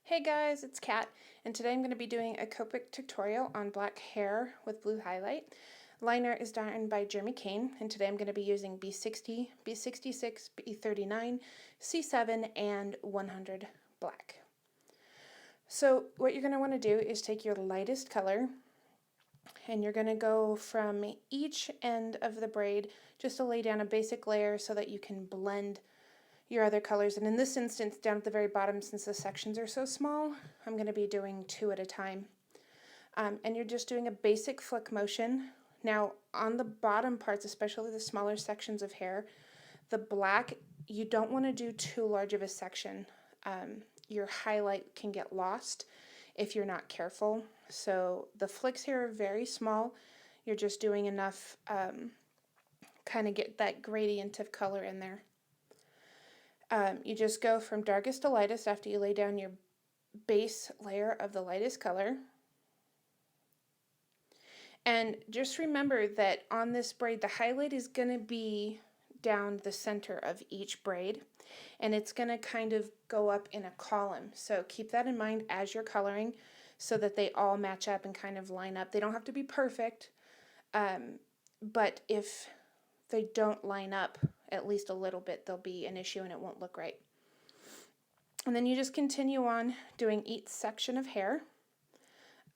Hey guys, it's Kat, and today I'm going to be doing a Copic tutorial on black hair with blue highlight. Liner is done by Jeremy Kane, and today I'm going to be using B60, B66, B39, C7, and 100 black. So what you're going to want to do is take your lightest color, and you're going to go from each end of the braid just to lay down a basic layer so that you can blend your other colors. And in this instance, down at the very bottom, since the sections are so small, I'm going to be doing 2 at a time. And you're just doing a basic flick motion. Now, on the bottom parts, especially the smaller sections of hair, the black, you don't want to do too large of a section. Your highlight can get lost if you're not careful. So the flicks here are very small. You're just doing enough, kind of get that gradient of color in there. You just go from darkest to lightest after you lay down your base layer of the lightest color. And just remember that on this braid, the highlight is going to be down the center of each braid, and it's going to kind of go up in a column. So keep that in mind as you're coloring so that they all match up and kind of line up. They don't have to be perfect, but if they don't line up at least a little bit, there'll be an issue and it won't look right. And then you just continue on doing each section of hair.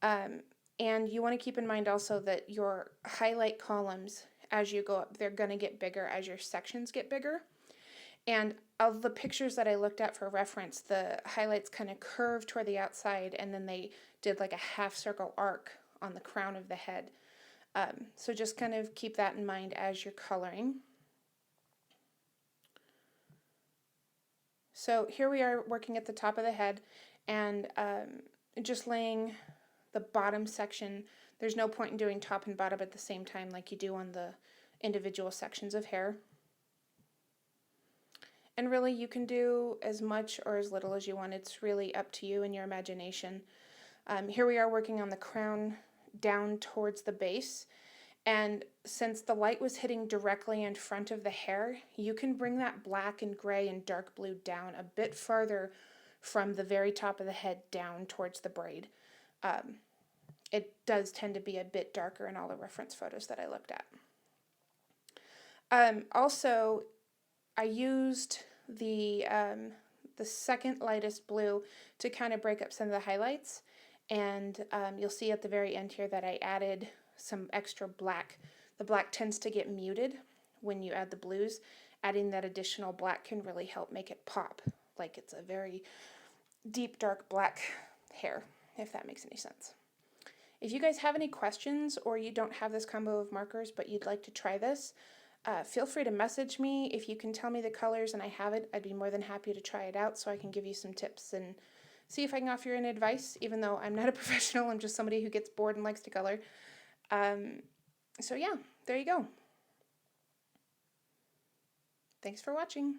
And you want to keep in mind also that your highlight columns, as you go up, they're going to get bigger as your sections get bigger. And of the pictures that I looked at for reference, the highlights kind of curved toward the outside, and then they did like a half circle arc on the crown of the head. So just kind of keep that in mind as you're coloring. So here we are working at the top of the head, and just laying the bottom section. There's no point in doing top and bottom at the same time like you do on the individual sections of hair. And really, you can do as much or as little as you want. It's really up to you and your imagination. Here we are working on the crown down towards the base. And since the light was hitting directly in front of the hair, you can bring that black and gray and dark blue down a bit farther from the very top of the head down towards the braid. It does tend to be a bit darker in all the reference photos that I looked at. Also, I used the second lightest blue to kind of break up some of the highlights. And you'll see at the very end here that I added some extra black. The black tends to get muted when you add the blues. Adding that additional black can really help make it pop, like it's a very deep, dark black hair, if that makes any sense. If you guys have any questions or you don't have this combo of markers but you'd like to try this, feel free to message me. If you can tell me the colors and I have it, I'd be more than happy to try it out so I can give you some tips and see if I can offer you any advice, even though I'm not a professional. I'm just somebody who gets bored and likes to color. So yeah, there you go. Thanks for watching.